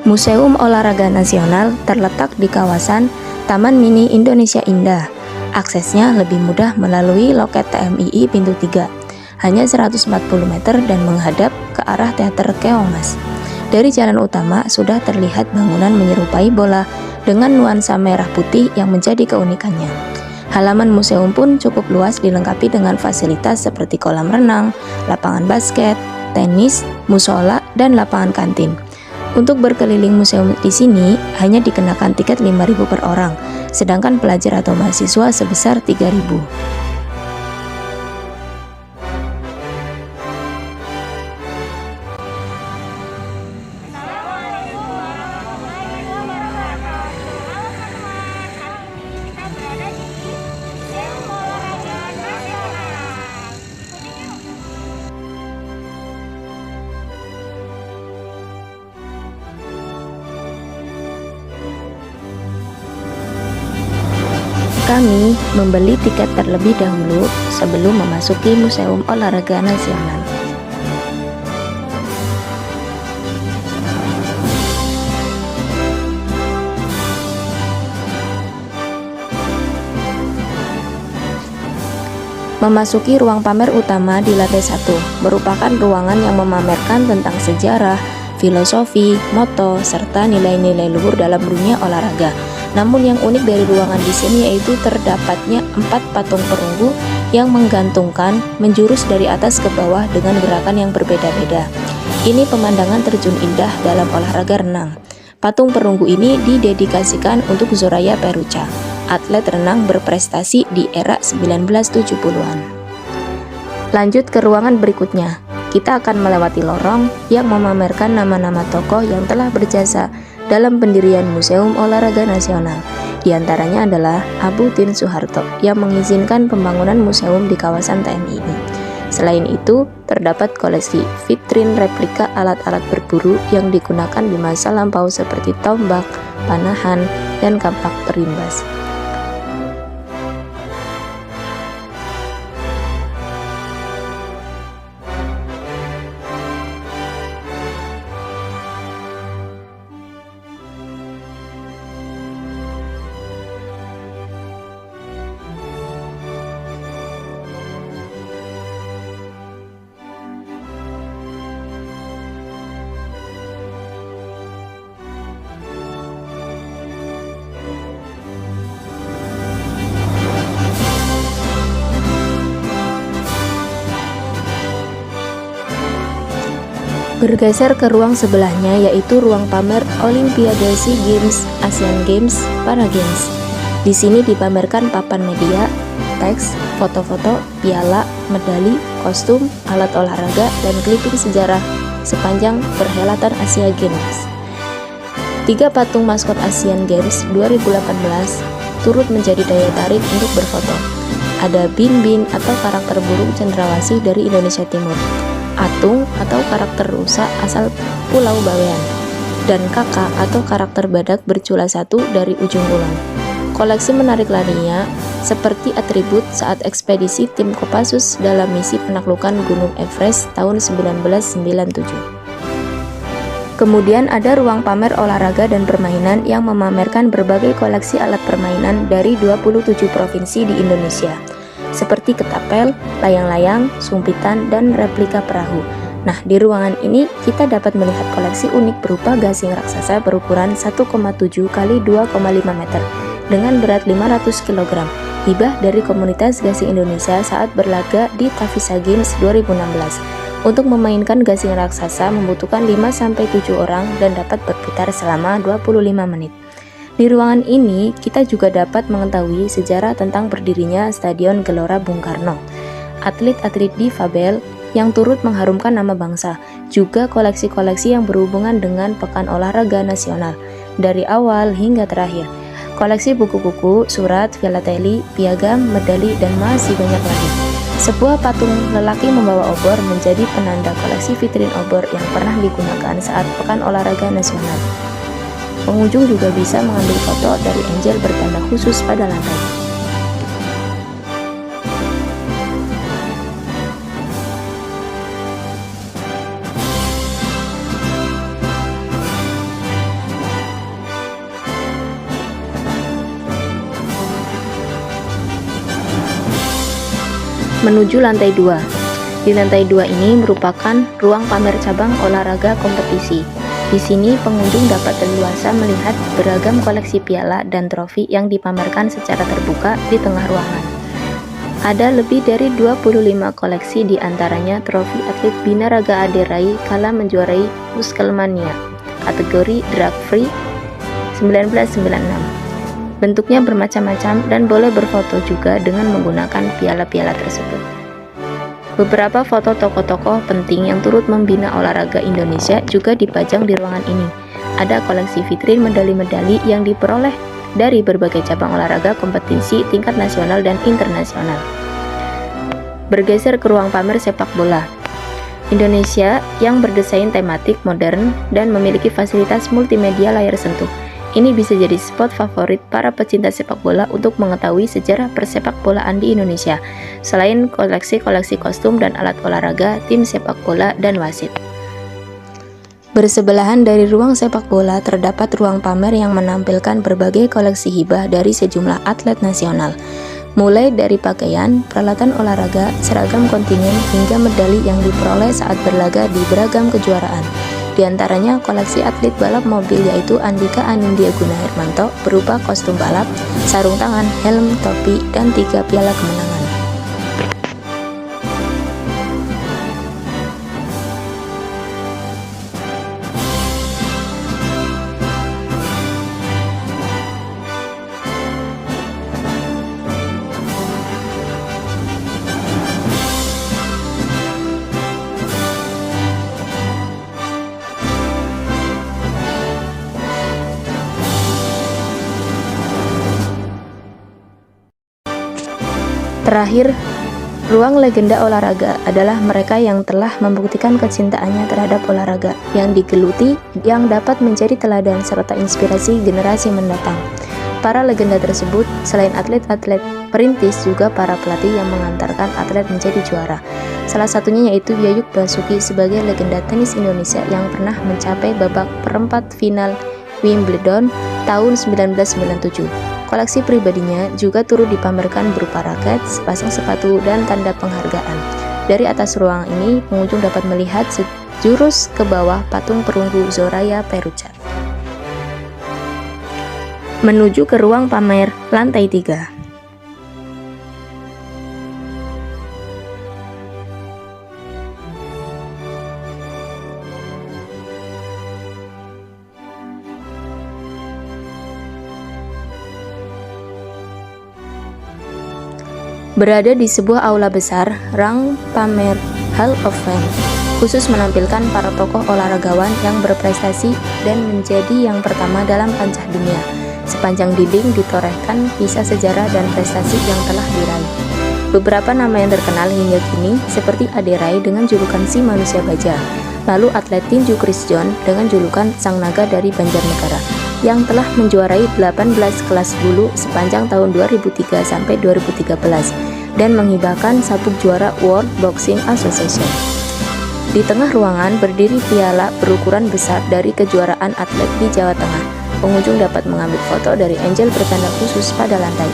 Museum Olahraga Nasional terletak di kawasan Taman Mini Indonesia Indah. Aksesnya lebih mudah melalui loket TMII Pintu 3, hanya 140 meter dan menghadap ke arah Teater Keongmas. Dari jalan utama sudah terlihat bangunan menyerupai bola dengan nuansa merah putih yang menjadi keunikannya. Halaman museum pun cukup luas, dilengkapi dengan fasilitas seperti kolam renang, lapangan basket, tenis, musola, dan lapangan kantin. Untuk berkeliling museum di sini hanya dikenakan tiket 5.000 per orang, sedangkan pelajar atau mahasiswa sebesar 3.000. Kami membeli tiket terlebih dahulu sebelum memasuki Museum Olahraga Nasional. Memasuki ruang pamer utama di lantai 1, merupakan ruangan yang memamerkan tentang sejarah, filosofi, moto, serta nilai-nilai luhur dalam dunia olahraga. Namun yang unik dari ruangan di sini yaitu terdapatnya 4 patung perunggu yang menggantungkan menjurus dari atas ke bawah dengan gerakan yang berbeda-beda. Ini pemandangan terjun indah dalam olahraga renang. Patung perunggu ini didedikasikan untuk Zoraya Perucha, atlet renang berprestasi di era 1970-an. Lanjut ke ruangan berikutnya. Kita akan melewati lorong yang memamerkan nama-nama tokoh yang telah berjasa dalam pendirian Museum Olahraga Nasional. Di antaranya adalah Abu Tien Soeharto yang mengizinkan pembangunan museum di kawasan TMI ini. Selain itu, terdapat koleksi vitrin replika alat-alat berburu yang digunakan di masa lampau seperti tombak, panahan, dan kampak perimbas. Bergeser ke ruang sebelahnya yaitu ruang pamer Olimpiade, SEA Games, Asian Games, Para Games. Di sini dipamerkan papan media, teks, foto-foto, piala, medali, kostum, alat olahraga, dan clipping sejarah sepanjang perhelatan Asia Games. 3 patung maskot Asian Games 2018 turut menjadi daya tarik untuk berfoto. Ada Bin Bin atau karakter burung cendrawasih dari Indonesia Timur, Atung atau karakter rusa asal Pulau Bawean, dan Kakak atau karakter badak bercula 1 dari ujung kulon. Koleksi menarik lainnya seperti atribut saat ekspedisi tim Kopassus dalam misi penaklukan Gunung Everest tahun 1997. Kemudian ada ruang pamer olahraga dan permainan yang memamerkan berbagai koleksi alat permainan dari 27 provinsi di Indonesia, seperti ketapel, layang-layang, sumpitan, dan replika perahu. Nah, di ruangan ini kita dapat melihat koleksi unik berupa gasing raksasa berukuran 1,7 x 2,5 meter dengan berat 500 kg, hibah dari komunitas gasing Indonesia saat berlaga di Tavisa Games 2016. Untuk memainkan gasing raksasa membutuhkan 5-7 orang dan dapat berputar selama 25 menit. Di ruangan ini, kita juga dapat mengetahui sejarah tentang berdirinya Stadion Gelora Bung Karno, atlet-atlet difabel yang turut mengharumkan nama bangsa, juga koleksi-koleksi yang berhubungan dengan Pekan Olahraga Nasional, dari awal hingga terakhir. Koleksi buku-buku, surat, filateli, piagam, medali, dan masih banyak lagi. Sebuah patung lelaki membawa obor menjadi penanda koleksi vitrin obor yang pernah digunakan saat Pekan Olahraga Nasional. Pengunjung juga bisa mengambil foto dari angel bertanda khusus pada lantai. Menuju lantai 2. Di lantai 2 ini merupakan ruang pamer cabang olahraga kompetisi. Di sini pengunjung dapat leluasa melihat beragam koleksi piala dan trofi yang dipamerkan secara terbuka di tengah ruangan. Ada lebih dari 25 koleksi, di antaranya trofi atlet binaraga Ade Rai kala menjuarai Muskelmania kategori drug free 1996. Bentuknya bermacam-macam dan boleh berfoto juga dengan menggunakan piala-piala tersebut. Beberapa foto tokoh-tokoh penting yang turut membina olahraga Indonesia juga dipajang di ruangan ini. Ada koleksi vitrin medali-medali yang diperoleh dari berbagai cabang olahraga kompetisi tingkat nasional dan internasional. Bergeser ke ruang pamer sepak bola. Indonesia yang berdesain tematik modern dan memiliki fasilitas multimedia layar sentuh. Ini bisa jadi spot favorit para pecinta sepak bola untuk mengetahui sejarah persepak bolaan di Indonesia, selain koleksi-koleksi kostum dan alat olahraga tim sepak bola dan wasit. Bersebelahan dari ruang sepak bola terdapat ruang pamer yang menampilkan berbagai koleksi hibah dari sejumlah atlet nasional, mulai dari pakaian, peralatan olahraga, seragam kontingen, hingga medali yang diperoleh saat berlaga di beragam kejuaraan. Di antaranya koleksi atlet balap mobil yaitu Andika Anindya Guna Hermanto berupa kostum balap, sarung tangan, helm, topi, dan 3 piala kemenangan. Terakhir, ruang legenda olahraga adalah mereka yang telah membuktikan kecintaannya terhadap olahraga yang digeluti, yang dapat menjadi teladan serta inspirasi generasi mendatang. Para legenda tersebut, selain atlet-atlet perintis, juga para pelatih yang mengantarkan atlet menjadi juara. Salah satunya yaitu Yayuk Basuki sebagai legenda tenis Indonesia yang pernah mencapai babak perempat final Wimbledon tahun 1997. Koleksi pribadinya juga turut dipamerkan berupa raket, sepasang sepatu, dan tanda penghargaan. Dari atas ruang ini, pengunjung dapat melihat sejurus ke bawah patung perunggu Zoraya Perucat. Menuju ke ruang pamer lantai 3. Berada di sebuah aula besar, ruang pamer Hall of Fame khusus menampilkan para tokoh olahragawan yang berprestasi dan menjadi yang pertama dalam kancah dunia. Sepanjang dinding ditorehkan kisah sejarah dan prestasi yang telah diraih. Beberapa nama yang terkenal hingga kini seperti Ade Rai dengan julukan si manusia baja, lalu atlet tinju Chris John dengan julukan sang naga dari Banjarnegara yang telah menjuarai 18 kelas bulu sepanjang tahun 2003 sampai 2013 dan menghibahkan sabuk juara World Boxing Association. Di tengah ruangan berdiri piala berukuran besar dari kejuaraan atlet di Jawa Tengah. Pengunjung dapat mengambil foto dari angel bertanda khusus pada lantai.